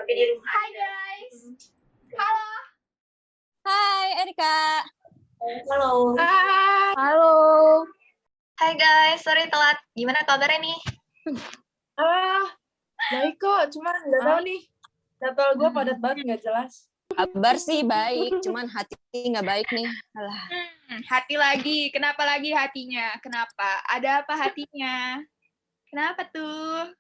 tapi di rumah. Hai guys. Halo. Hai Erika. Halo. Halo. Hai guys, sorry telat. Gimana kabarnya nih? Baik kok, cuman nggak tahu nih. Jadwal gue padat banget, nggak jelas. Kabar sih baik, cuman hati nggak baik nih. Alah. Hati lagi. Kenapa lagi hatinya? Kenapa? Ada apa hatinya? Kenapa tuh?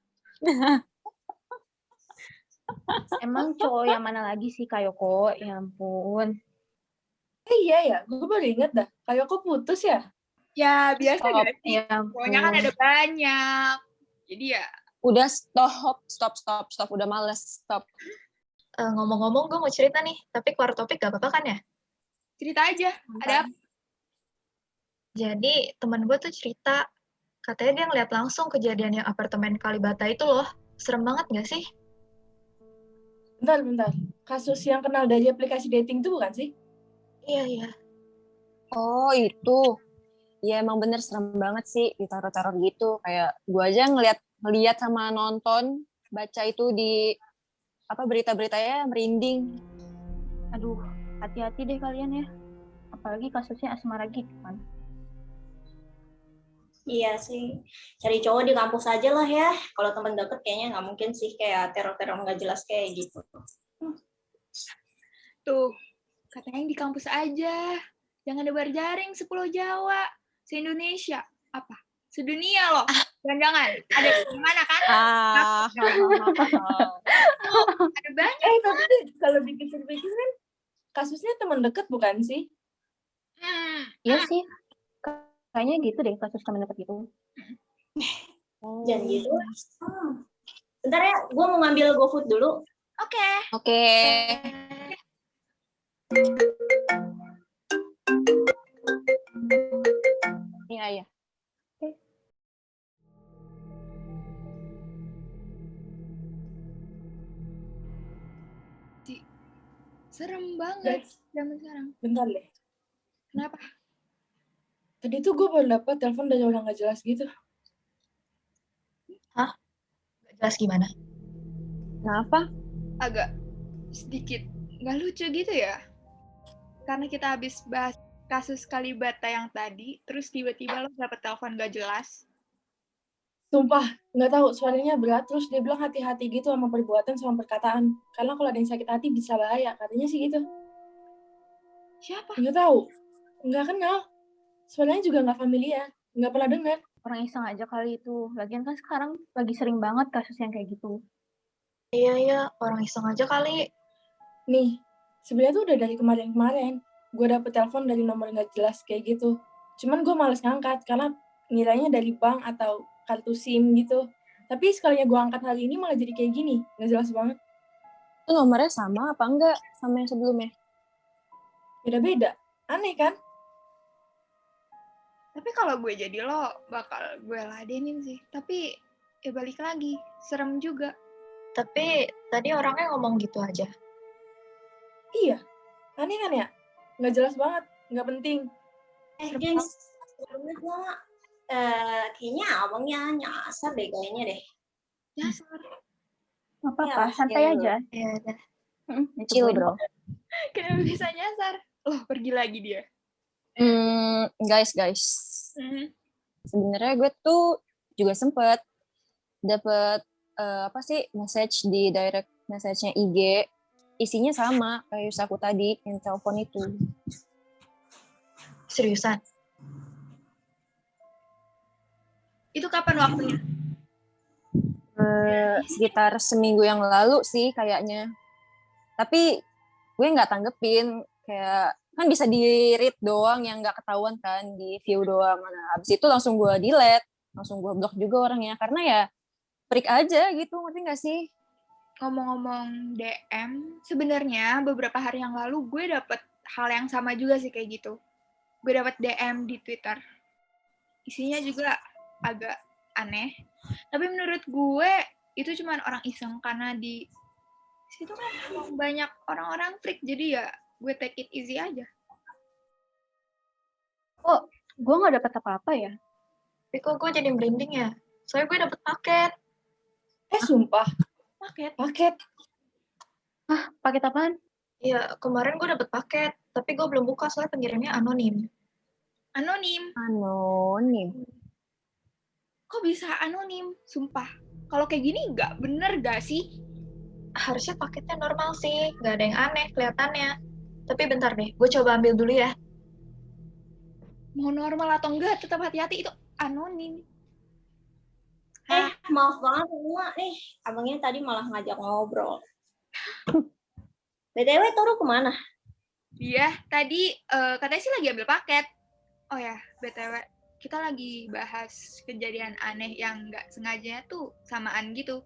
Emang cowok yang mana lagi sih Kayoko? Ya ampun. Iya ya, gue baru inget dah. Kayak kok putus ya? Ya, biasa gak sih? Ya ampun. Pokoknya kan ada banyak. Jadi ya, Udah stop. Udah males, stop. Ngomong-ngomong, gue mau cerita nih. Tapi keluar topik gak apa-apa kan ya? cerita aja. Ada apa? Jadi, temen gue tuh cerita. Katanya dia ngeliat langsung kejadian yang apartemen Kalibata itu loh. Serem banget gak sih? Bentar. Kasus yang kenal dari aplikasi dating tuh bukan sih? Iya. Oh itu. Ya emang bener serem banget sih ditaruh-taruh gitu. Kayak gue aja ngeliat sama nonton, baca itu di berita-beritanya merinding. Aduh, hati-hati deh kalian ya. Apalagi kasusnya asmara gitu kan. Iya sih, cari cowok di kampus aja lah ya. Kalau teman deket kayaknya nggak mungkin sih kayak teror-teror nggak jelas kayak gitu. Tuh, katanya di kampus aja. Jangan debar jaring se-Pulau Jawa. Se-Indonesia. Apa? Sedunia loh. Jangan-jangan. Ada di mana kan? Ada banyak. Tapi kalau dipikir-pikir kan, kasusnya teman deket bukan sih? Iya sih. Kayaknya gitu deh kasus temen deket gitu. Jangan gitu. Bentar ya, gue mau ngambil GoFood dulu. Oke. Ini ayah. Serem banget Guys, zaman sekarang. bentar deh. Kenapa? Tadi tuh gue baru dapet telepon dari orang gak jelas gitu. Gak jelas gimana? Kenapa? Agak sedikit nggak lucu gitu ya. Karena kita habis bahas kasus Kalibata yang tadi, terus tiba-tiba lo dapet telepon gak jelas. Sumpah, nggak tahu suaranya berat, terus dia bilang hati-hati gitu sama perbuatan sama perkataan. Karena kalau ada yang sakit hati bisa bahaya, katanya sih gitu. Siapa? Nggak tahu, nggak kenal. Suaranya juga nggak familiar, nggak pernah dengar. Orang iseng aja kali itu. Lagian kan sekarang lagi sering banget kasus yang kayak gitu. Iya, orang iseng aja kali. Nih, sebenarnya tuh udah dari kemarin-kemarin. Gue dapet telepon dari nomor nggak jelas kayak gitu. Cuman gue males ngangkat, karena ngiranya dari bank atau kartu SIM gitu. Tapi sekalinya gue angkat hari ini malah jadi kayak gini, nggak jelas banget. Itu nomornya sama apa enggak sama yang sebelumnya? Beda-beda, aneh kan? Tapi kalau gue jadi lo, bakal gue ladenin sih. Tapi ya balik lagi, serem juga. Tapi tadi orangnya ngomong gitu aja. Iya, aneh kan ya? Nggak jelas banget, nggak penting. Guys, sebelumnya gue kayaknya abangnya nyasar deh kayaknya deh. Nyasar. Nggak apa-apa, Ya, santai iya. aja. Iya, dah. Chill bro. Kenapa bisa nyasar? Loh, pergi lagi dia. Guys. Sebenarnya gue tuh juga sempet dapet message di direct message-nya IG. Isinya sama kayak Yusaku tadi yang telepon itu. Seriusan. Itu kapan waktunya? Sekitar seminggu yang lalu sih kayaknya. Tapi gue nggak tanggepin, kayak kan bisa di-read doang yang nggak ketahuan kan, di view doang. Nah, abis itu langsung gue delete, langsung gue block juga orangnya, karena ya freak aja gitu, ngerti nggak sih? Ngomong-ngomong DM, sebenarnya beberapa hari yang lalu gue dapet hal yang sama juga sih kayak gitu. Gue dapet DM di Twitter. Isinya juga agak aneh. Tapi menurut gue itu cuma orang iseng karena di situ kan emang banyak orang-orang freak, jadi ya gue take it easy aja. Kok gue nggak dapet apa-apa ya? Tapi kok gue jadi merinding ya? Soalnya gue dapet paket. Sumpah, Paket? paket. Paket apaan? Iya, kemarin gue dapet paket, tapi gue belum buka soalnya pengirimnya anonim. Anonim. Anonim. Kok bisa anonim? Sumpah. Kalau kayak gini nggak bener gak sih? Harusnya paketnya normal sih, nggak ada yang aneh kelihatannya. Tapi bentar deh, gue coba ambil dulu ya. Mau normal atau enggak, tetap hati-hati, itu anonim. Maaf banget semua nih. Abangnya tadi malah ngajak ngobrol. BTW Toru kemana? Iya, tadi katanya sih lagi ambil paket. Oh ya, BTW, kita lagi bahas kejadian aneh yang nggak sengaja tuh samaan gitu.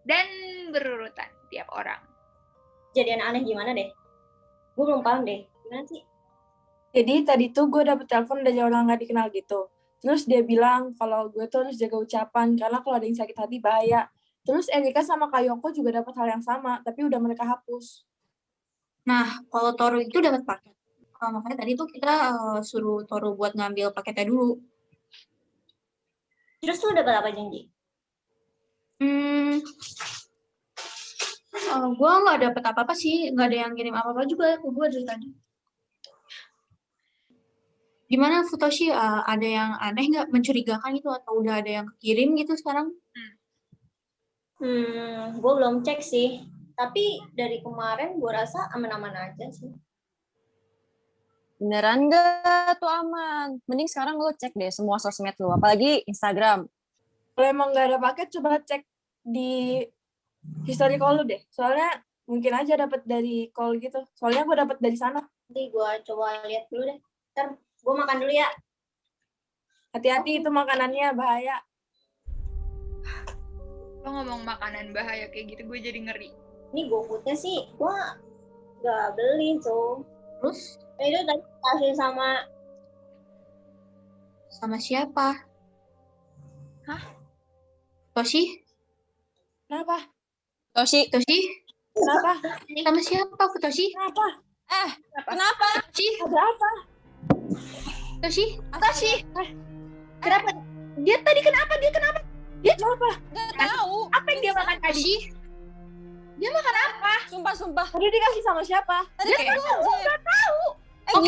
Dan berurutan tiap orang. Kejadian aneh gimana deh? Gue belum paham deh. Gimana sih? Jadi tadi tuh gue dapet telepon dari orang nggak dikenal gitu. Terus dia bilang kalau gue tuh harus jaga ucapan karena kalau ada yang sakit hati bahaya. Terus Erika sama Kayoko juga dapat hal yang sama, tapi udah mereka hapus. Nah, kalau Toru itu dapat paket. Makanya tadi tuh kita suruh Toru buat ngambil paketnya dulu. Terus lu dapat apa janji? Gue nggak dapat apa-apa sih, nggak ada yang kirim apa-apa juga ke gue dari tadi. Gimana Futoshi, ada yang aneh nggak, mencurigakan itu atau udah ada yang kirim gitu sekarang? Gue belum cek sih. Tapi dari kemarin gue rasa aman-aman aja sih. Beneran nggak tuh aman? Mending sekarang lo cek deh semua sosmed lo, apalagi Instagram. Kalau emang nggak ada paket, coba cek di history call lu deh. Soalnya mungkin aja dapat dari call gitu. Soalnya gue dapat dari sana. Nanti gue coba lihat dulu deh. Ntar gue makan dulu ya. Hati-hati itu makanannya bahaya. Lo ngomong makanan bahaya kayak gitu, gue jadi ngeri. Ini GoFood-nya sih gue nggak beli tuh. Terus Itu tadi kasih sama siapa? Hah? Futoshi? Kenapa? Toshi, Kenapa? Sama siapa Futoshi? Kenapa? kenapa? Futoshi? Ada apa? Futoshi? Toshi! Kenapa? Dia tadi kenapa? Dia kenapa? Dia Kenapa? Nggak tahu. apa yang dia makan tadi? Futoshi? Dia makan apa? Sumpah. Tadi dikasih sama siapa? Tadi kayak Nggak tahu. Oke.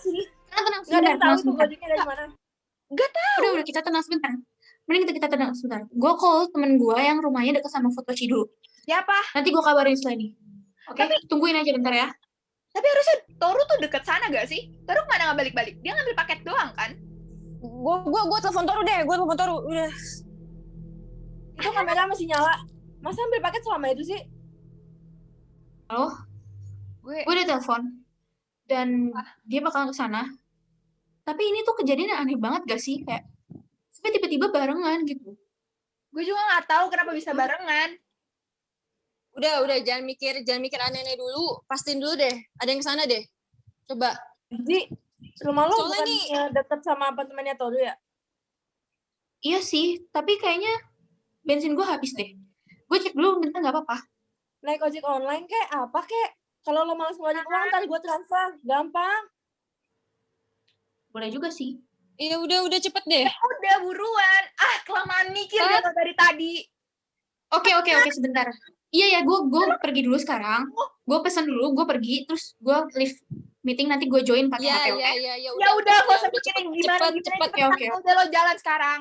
Sini. Tenang Nggak ada yang tahu tuh sebentar. gojeknya dari mana. Udah, kita tenang sebentar. Mending kita tenang sebentar. Gue call temen gue yang rumahnya dekat sama Futoshi dulu. Siapa? Nanti gue kabarin setelah ini. Oke, tungguin aja bentar ya. Tapi harusnya Toru tuh deket sana gak sih? Toru kemana nggak balik-balik? Dia ngambil paket doang kan? gue telepon Toru deh, udah. Itu kamera masih nyala. Masa ambil paket selama itu sih? Halo, Gue gue udah telepon. Dan dia bakal ke sana. Tapi ini tuh kejadian yang aneh banget gak sih? Kayak sampai tiba-tiba barengan gitu. juga nggak tahu kenapa bisa barengan. Udah, jangan mikir aneh-aneh dulu. Pastiin dulu deh, ada yang kesana deh. Coba. Jadi, rumah lo Soalnya bukannya deket sama apartemennya Toru ya? Iya sih, tapi kayaknya bensin gue habis deh. Gue cek dulu bentar gak apa-apa. Naik ojek online kek, apa kek? Kalau lo malas ngeluarin uang, ntar gue transfer. Gampang. Boleh juga sih. Iya udah cepet deh. Udah buruan. Kelamaan mikir gak dari tadi. Oke, sebentar. Iya ya, gue pergi dulu sekarang. Gue pesan dulu, gue pergi, terus gue leave meeting, nanti gue join pakai HP, oke? Iya. Ya udah, gak usah mikirin gimana. Cepet. Oke. Udah lo jalan sekarang.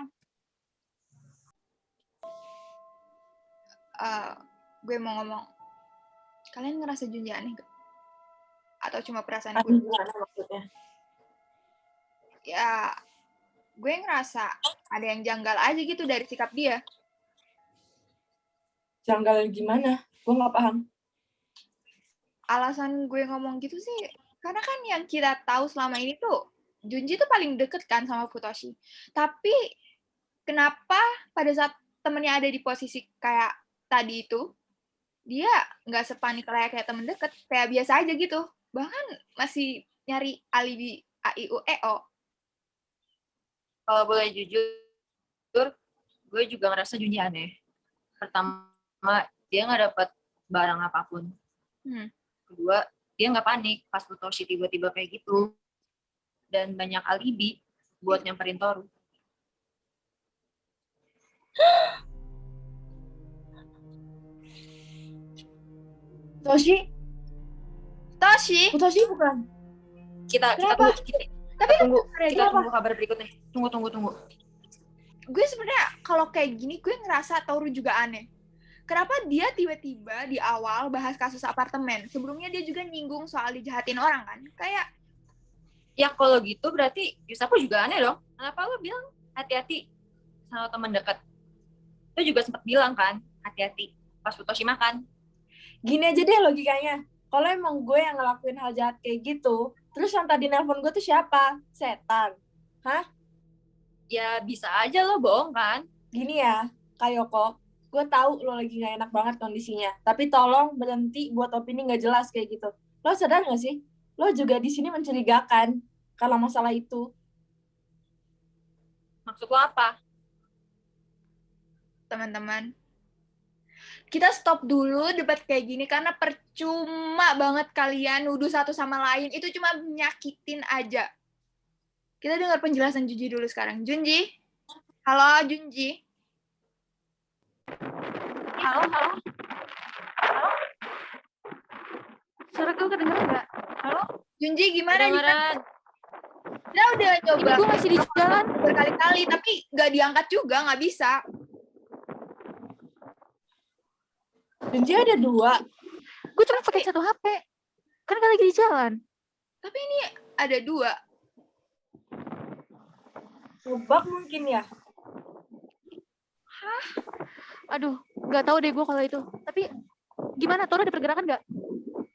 Gue mau ngomong. Kalian ngerasa Junji aneh gak? Atau cuma perasaan gue? Gimana maksudnya? Ya, gue ngerasa ada yang janggal aja gitu dari sikap dia. Janggal gimana? Gue nggak paham. Alasan gue ngomong gitu sih, karena kan yang kita tahu selama ini tuh, Junji tuh paling deket kan sama Futoshi. Tapi, kenapa pada saat temennya ada di posisi kayak tadi itu, dia nggak sepanik kayak temen deket, kayak biasa aja gitu. Bahkan masih nyari alibi AIUEO. Kalau boleh jujur, gue juga ngerasa Junji aneh. Pertama, dia nggak dapat barang apapun. Kedua, dia nggak panik pas Futoshi tiba-tiba kayak gitu. Dan banyak alibi buat nyamperin Toru. Toshi bukan. Kita Kenapa? tunggu Kenapa? kabar berikutnya. Tunggu. Gue sebenarnya kalau kayak gini gue ngerasa Toru juga aneh. Kenapa dia tiba-tiba di awal bahas kasus apartemen? Sebelumnya dia juga nyinggung soal dijahatin orang kan? Kayak Ya kalau gitu berarti Yusaku juga aneh dong. Kenapa lo bilang hati-hati sama teman dekat? Lo juga sempat bilang kan hati-hati pas Futoshi makan. Gini aja deh logikanya. Kalau emang gue yang ngelakuin hal jahat kayak gitu, terus yang tadi nelpon gue tuh siapa? Setan. Ya bisa aja lo bohong kan? Gini ya, Kak Yoko, gue tahu lo lagi gak enak banget kondisinya, tapi tolong berhenti buat opini gak jelas kayak gitu. Lo sadar gak sih? Lo juga di sini mencurigakan kalau masalah itu. Maksud lo apa? teman-teman, kita stop dulu debat kayak gini karena percuma banget kalian nuduh satu sama lain. Itu cuma nyakitin aja. Kita dengar penjelasan Junji dulu sekarang. Junji? Halo, Junji? Halo? Suara gue kedengeran nggak? Halo? Junji, gimana? Kedengeran. Kita udah coba. Ini gue masih di jalan. Berkali-kali, tapi nggak diangkat juga, nggak bisa. Junji ada 2. Gue cuma pakai 1 HP. Kan gak lagi di jalan. Tapi ini ada 2. Ngebug mungkin ya. Aduh, gak tahu deh gue kalau itu. Tapi gimana? Toru ada pergerakan gak?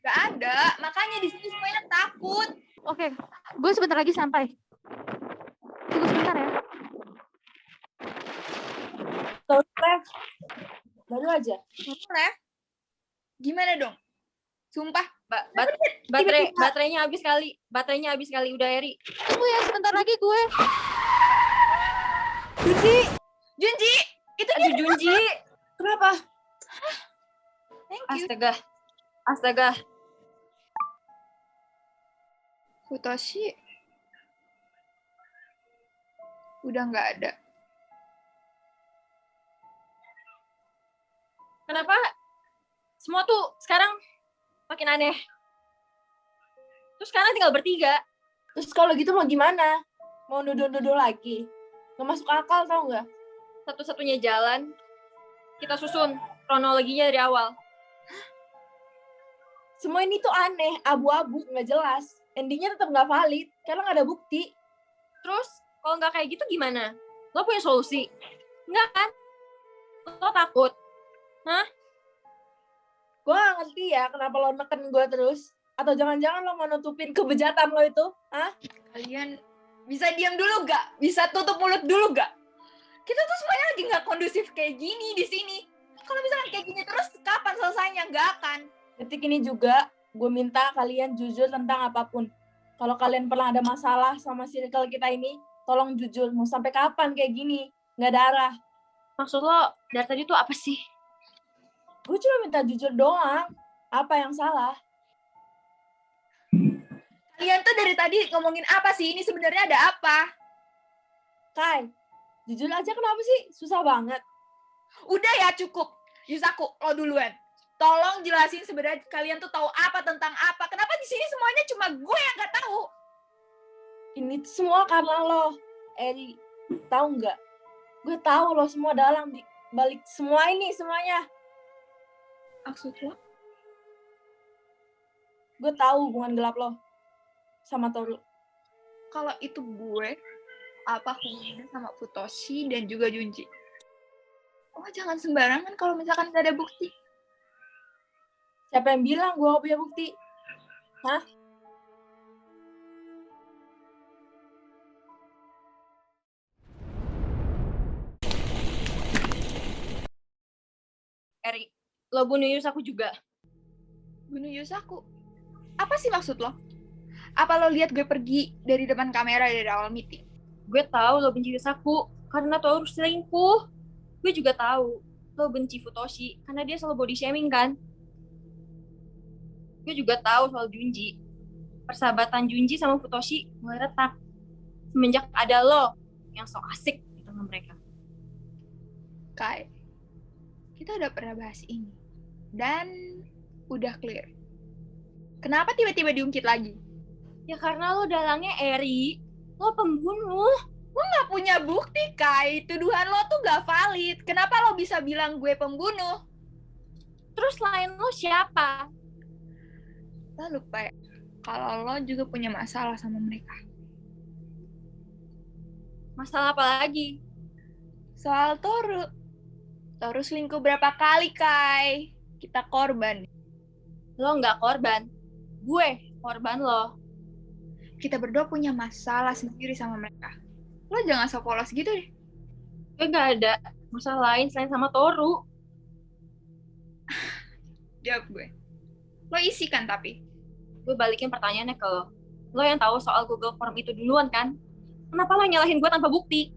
Nggak ada, makanya di sini semuanya takut. Oke, gue sebentar lagi sampai. Tunggu sebentar ya. Terus baru aja. Ref, gimana dong? Sumpah. Baterainya habis kali udah Eri. Tunggu ya, sebentar lagi gue. Junji, itu Aduh Junji. Kenapa? thank you. Astaga. Futoshi udah nggak ada. Kenapa semua tuh sekarang makin aneh? Terus sekarang tinggal bertiga. Terus kalau gitu mau gimana? Mau nuduh-nuduh lagi? Gak masuk akal tau gak? Satu-satunya jalan kita susun kronologinya dari awal. Semua ini tuh aneh, abu-abu, gak jelas. Endingnya tetap gak valid, karena gak ada bukti. Terus kalau nggak kayak gitu gimana? Lo punya solusi? Nggak kan? Lo takut? Gue gak ngerti ya kenapa lo neken gue terus. Atau jangan-jangan lo mau nutupin kebejatan lo itu? Kalian bisa diam dulu gak? Bisa tutup mulut dulu gak? Kita tuh semuanya lagi nggak kondusif kayak gini di sini. Kalau misalkan kayak gini terus, kapan selesainya? Nggak akan. Detik ini juga, gue minta kalian jujur tentang apapun. Kalau kalian pernah ada masalah sama circle kita ini, tolong jujur. Mau sampai kapan kayak gini? Nggak ada arah. Maksud lo dari tadi tuh apa sih? Gue cuma minta jujur doang. Apa yang salah? Kalian tuh dari tadi ngomongin apa sih? Ini sebenarnya ada apa? Kai, jujur aja kenapa sih? Susah banget. Udah ya, cukup. Yusaku, lo duluan. Tolong jelasin sebenarnya kalian tuh tahu apa tentang apa. Kenapa di sini semuanya cuma gue yang nggak tahu? Ini tuh semua karena lo, Eri. Tahu nggak? Gue tahu lo semua dalam di balik semua ini semuanya. Maksud lo? Gue tahu hubungan gelap lo sama Toru. Kalau itu gue, apa hubungannya sama Futoshi dan juga Junji? Oh, jangan sembarangan kalau misalkan nggak ada bukti. Siapa yang bilang gue gak punya bukti? Eri, lo bunuh Yusaku juga. Bunuh Yusaku? Apa sih maksud lo? Apa lo lihat gue pergi dari depan kamera dari awal meeting? Gue tahu lo benci Yusaku karena Toru selingkuh. Gue juga tahu lo benci Futoshi karena dia selalu body shaming kan. Gue juga tahu soal Junji. Persahabatan Junji sama Futoshi mulai retak semenjak ada lo yang sok asik di tengah mereka. Kai, kita udah pernah bahas ini. Dan Udah clear. Kenapa tiba-tiba diungkit lagi? Ya karena lo dalangnya Eri. Lo pembunuh. Lo gak punya bukti, Kai. Tuduhan lo tuh gak valid. Kenapa lo bisa bilang gue pembunuh? Terus lain lo siapa? Lo lupa ya, kalau lo juga punya masalah sama mereka. Masalah apa lagi? Soal Toru. Toru selingkuh berapa kali, Kai? Kita korban. Lo nggak korban. Gue korban lo. Kita berdua punya masalah sendiri sama mereka. Lo jangan sok polos gitu deh. Gue nggak ada masalah lain selain sama Toru. Jawab gue. Lo isi kan tapi? Gue balikin pertanyaannya ke lo. Lo yang tahu soal Google Form itu duluan kan? Kenapa lo nyalahin gue tanpa bukti?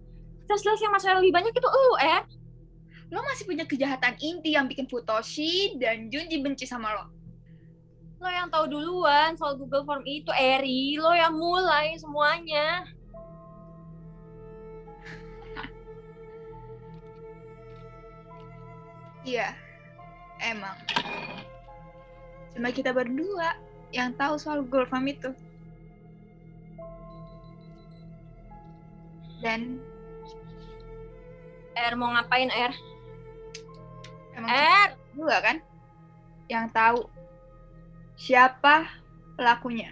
Jelas-jelas yang masalah lebih banyak itu lo, Lo masih punya kejahatan inti yang bikin Futoshi dan Junji benci sama lo. Lo yang tahu duluan soal Google Form itu, Eri. Lo yang mulai semuanya. Iya, emang. Cuma kita berdua yang tahu soal Google Form itu. Dan Mau ngapain, emang kita berdua kan yang tahu siapa pelakunya.